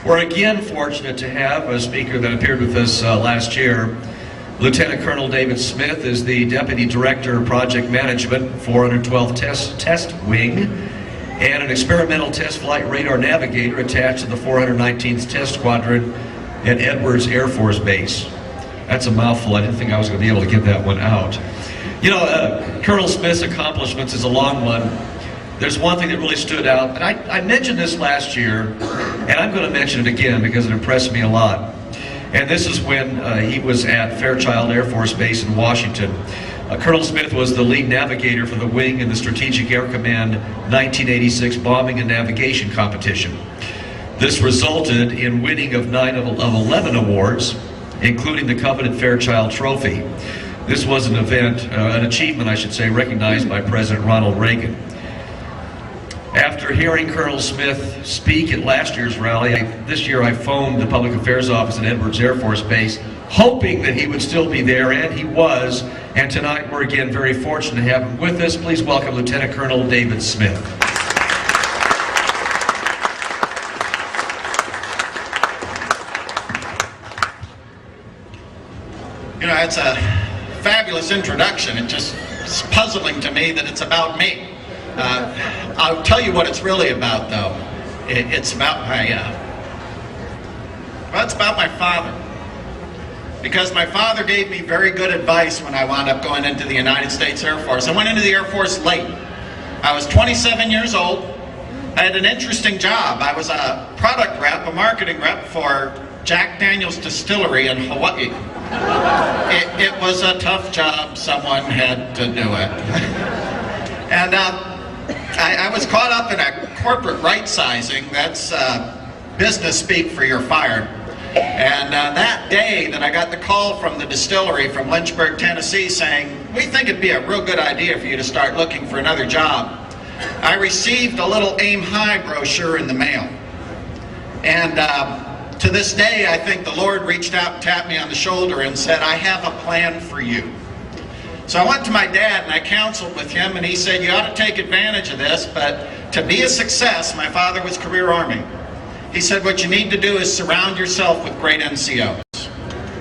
We're again fortunate to have a speaker that appeared with us last year. Lieutenant Colonel David Smith is the Deputy Director of Project Management, 412th Test Wing, and an experimental test flight radar navigator attached to the 419th Test Squadron at Edwards Air Force Base. That's a mouthful. I didn't think I was going to be able to get that one out. You know, Colonel Smith's accomplishments is a long one. There's one thing that really stood out, and I mentioned this last year, and I'm going to mention it again because it impressed me a lot. And this is when he was at Fairchild Air Force Base in Washington. Colonel Smith was the lead navigator for the wing in the Strategic Air Command 1986 Bombing and Navigation Competition. This resulted in winning of 9 of 11 awards, including the coveted Fairchild Trophy. This was an event, an achievement I should say, recognized by President Ronald Reagan. After hearing Colonel Smith speak at last year's rally, this year I phoned the Public Affairs Office at Edwards Air Force Base, hoping that he would still be there, and he was. And tonight we're again very fortunate to have him with us. Please welcome Lieutenant Colonel David Smith. You know, it's a fabulous introduction. It's puzzling to me that it's about me. I'll tell you what it's really about, though. It's about my father. Because my father gave me very good advice when I wound up going into the United States Air Force. I went into the Air Force late. I was 27 years old. I had an interesting job. I was a product rep, a marketing rep for Jack Daniel's Distillery in Hawaii. It was a tough job. Someone had to do it. And I was caught up in a corporate right-sizing. That's business speak for you're fired. And that day that I got the call from the distillery from Lynchburg, Tennessee saying, we think it'd be a real good idea for you to start looking for another job, I received a little Aim High brochure in the mail. And to this day, I think the Lord reached out and tapped me on the shoulder and said, I have a plan for you. So I went to my dad and I counseled with him, and he said, you ought to take advantage of this, but to be a success, my father was career Army. He said, what you need to do is surround yourself with great NCOs.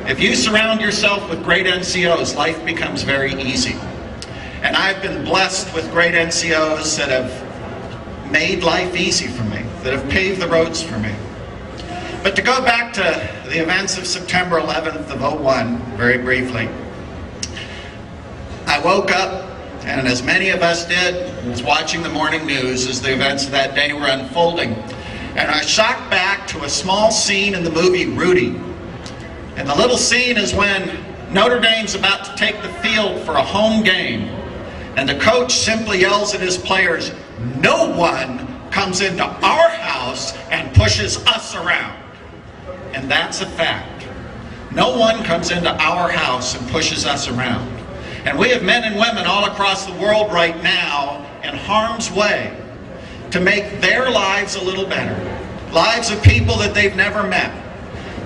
If you surround yourself with great NCOs, life becomes very easy. And I've been blessed with great NCOs that have made life easy for me, that have paved the roads for me. But to go back to the events of September 11th of '01, very briefly, I woke up, and as many of us did, was watching the morning news as the events of that day were unfolding. And I shot back to a small scene in the movie Rudy. And the little scene is when Notre Dame's about to take the field for a home game, and the coach simply yells at his players, no one comes into our house and pushes us around. And that's a fact. No one comes into our house and pushes us around. And we have men and women all across the world right now in harm's way to make their lives a little better. Lives of people that they've never met.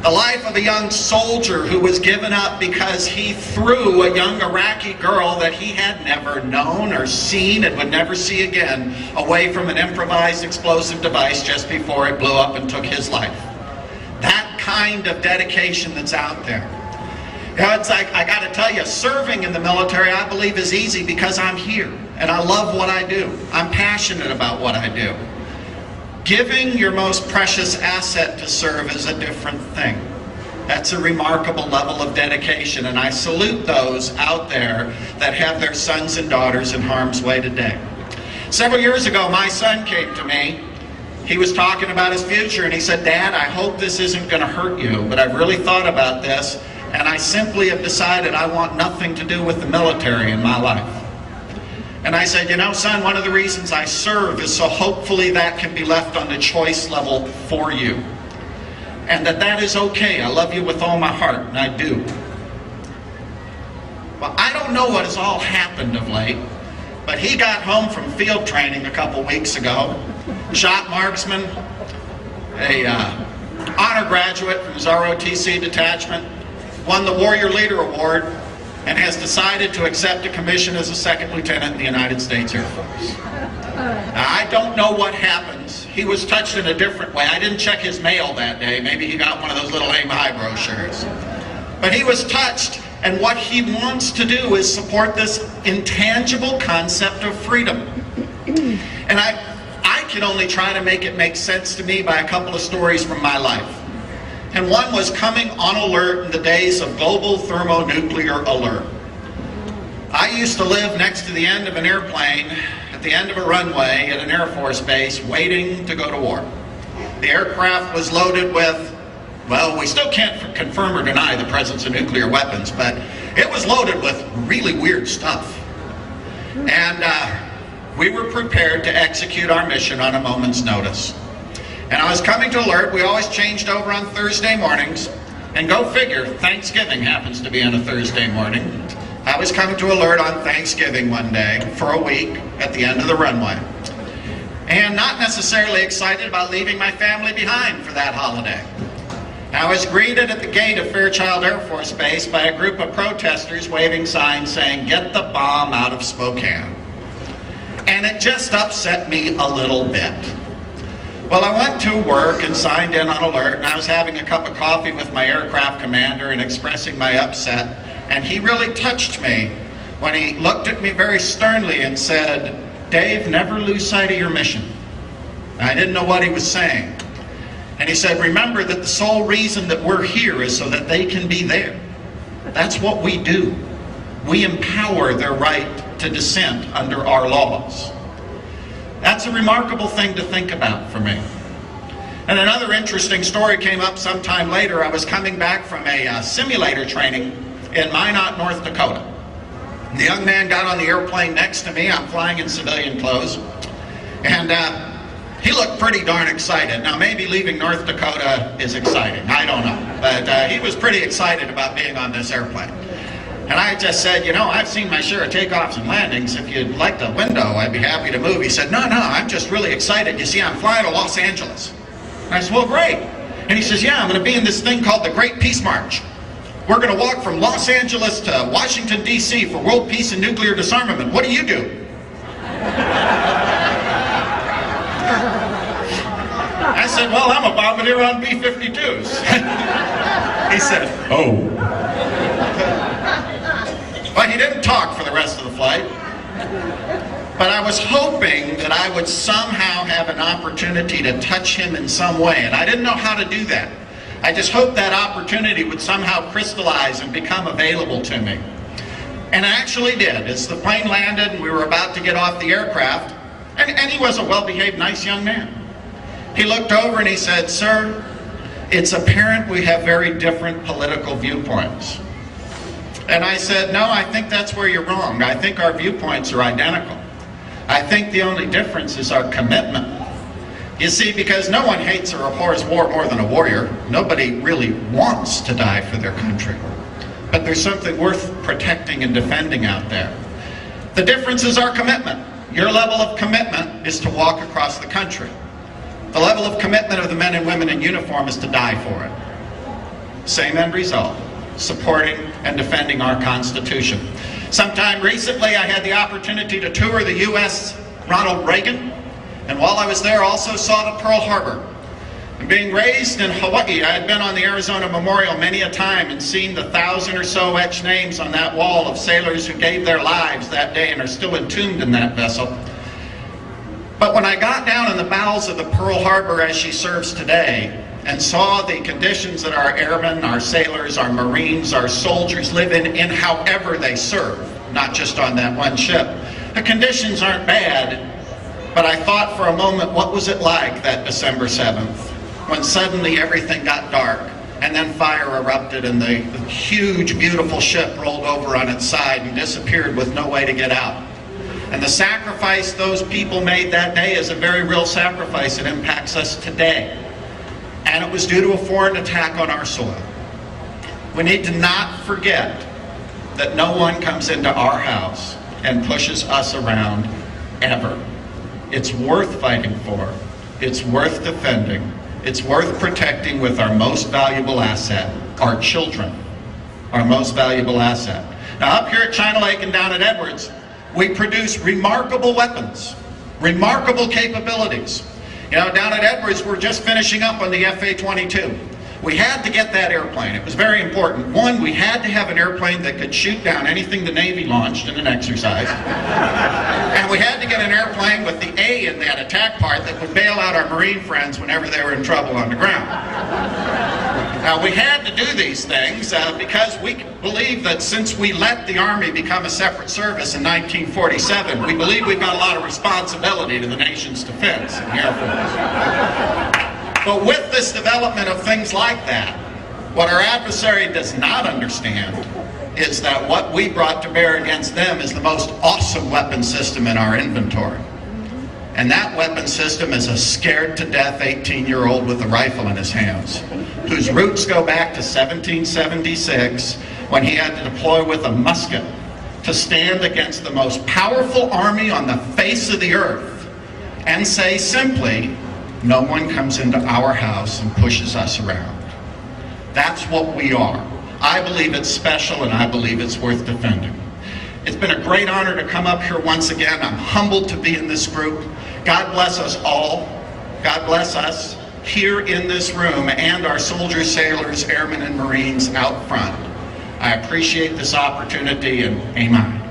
The life of a young soldier who was given up because he threw a young Iraqi girl that he had never known or seen and would never see again away from an improvised explosive device just before it blew up and took his life. That kind of dedication that's out there. You know, it's like, I got to tell you, serving in the military, I believe, is easy because I'm here and I love what I do. I'm passionate about what I do. Giving your most precious asset to serve is a different thing. That's a remarkable level of dedication, and I salute those out there that have their sons and daughters in harm's way today. Several years ago, my son came to me. He was talking about his future, and he said, Dad, I hope this isn't going to hurt you, but I've really thought about this, and I simply have decided I want nothing to do with the military in my life. And I said, you know, son, one of the reasons I serve is so hopefully that can be left on the choice level for you. And that is okay. I love you with all my heart, and I do. Well, I don't know what has all happened of late, but he got home from field training a couple weeks ago, shot marksman, a honor graduate from his ROTC detachment, won the Warrior Leader Award, and has decided to accept a commission as a second lieutenant in the United States Air Force. Now, I don't know what happens he was touched in a different way. I didn't check his mail that day. Maybe he got one of those little aim high brochures. But he was touched, and what he wants to do is support this intangible concept of freedom. And I can only try to make it make sense to me by a couple of stories from my life. And one was coming on alert in the days of global thermonuclear alert. I used to live next to the end of an airplane at the end of a runway at an Air Force base waiting to go to war. The aircraft was loaded with, well, we still can't confirm or deny the presence of nuclear weapons, but it was loaded with really weird stuff. And we were prepared to execute our mission on a moment's notice. And I was coming to alert. We always changed over on Thursday mornings. And go figure, Thanksgiving happens to be on a Thursday morning. I was coming to alert on Thanksgiving one day for a week at the end of the runway. And not necessarily excited about leaving my family behind for that holiday. I was greeted at the gate of Fairchild Air Force Base by a group of protesters waving signs saying, "Get the bomb out of Spokane." And it just upset me a little bit. Well, I went to work and signed in on alert, and I was having a cup of coffee with my aircraft commander and expressing my upset. And he really touched me when he looked at me very sternly and said, "Dave, never lose sight of your mission." I didn't know what he was saying. And he said, "Remember that the sole reason that we're here is so that they can be there. That's what we do. We empower their right to dissent under our laws." That's a remarkable thing to think about for me. And another interesting story came up sometime later. I was coming back from a simulator training in Minot, North Dakota. The young man got on the airplane next to me. I'm flying in civilian clothes. And he looked pretty darn excited. Now, maybe leaving North Dakota is exciting. I don't know. But he was pretty excited about being on this airplane. And I just said, "You know, I've seen my share of takeoffs and landings. If you'd like the window, I'd be happy to move." He said, no, I'm just really excited. You see, I'm flying to Los Angeles." And I said, "Well, great." And he says, "Yeah, I'm going to be in this thing called the Great Peace March. We're going to walk from Los Angeles to Washington, D.C. for world peace and nuclear disarmament. What do you do?" I said, "Well, I'm a bombardier on B-52s. He said, "Oh." But he didn't talk for the rest of the flight. But I was hoping that I would somehow have an opportunity to touch him in some way, and I didn't know how to do that. I just hoped that opportunity would somehow crystallize and become available to me. And it actually did. As the plane landed and we were about to get off the aircraft, and he was a well-behaved, nice young man. He looked over and he said, "Sir, it's apparent we have very different political viewpoints." And I said, "No, I think that's where you're wrong. I think our viewpoints are identical. I think the only difference is our commitment." You see, because no one hates or abhors war more than a warrior. Nobody really wants to die for their country. But there's something worth protecting and defending out there. The difference is our commitment. Your level of commitment is to walk across the country. The level of commitment of the men and women in uniform is to die for it. Same end result, supporting and defending our Constitution. Sometime recently, I had the opportunity to tour the U.S. Ronald Reagan, and while I was there, also saw the Pearl Harbor. And being raised in Hawaii, I had been on the Arizona Memorial many a time and seen the 1,000 or so etched names on that wall of sailors who gave their lives that day and are still entombed in that vessel. But when I got down in the bowels of the Pearl Harbor as she serves today, and saw the conditions that our airmen, our sailors, our Marines, our soldiers live in however they serve, not just on that one ship, the conditions aren't bad. But I thought for a moment, what was it like that December 7th, when suddenly everything got dark, and then fire erupted and the huge, beautiful ship rolled over on its side and disappeared with no way to get out. And the sacrifice those people made that day is a very real sacrifice. It impacts us today. And it was due to a foreign attack on our soil. We need to not forget that no one comes into our house and pushes us around, ever. It's worth fighting for. It's worth defending. It's worth protecting with our most valuable asset, our children, our most valuable asset. Now, up here at China Lake and down at Edwards, we produce remarkable weapons, remarkable capabilities. You know, down at Edwards, we're just finishing up on the FA-22. We had to get that airplane. It was very important. One, we had to have an airplane that could shoot down anything the Navy launched in an exercise. And we had to get an airplane with the A in that attack part that would bail out our Marine friends whenever they were in trouble on the ground. Now, we had to do these things because we believe that since we let the Army become a separate service in 1947, we believe we've got a lot of responsibility to the nation's defense in the Air Force. But with this development of things like that, what our adversary does not understand is that what we brought to bear against them is the most awesome weapon system in our inventory. And that weapon system is a scared-to-death 18-year-old with a rifle in his hands, whose roots go back to 1776, when he had to deploy with a musket to stand against the most powerful army on the face of the earth and say simply, "No one comes into our house and pushes us around." That's what we are. I believe it's special, and I believe it's worth defending. It's been a great honor to come up here once again. I'm humbled to be in this group. God bless us all. God bless us here in this room and our soldiers, sailors, airmen, and Marines out front. I appreciate this opportunity, and amen.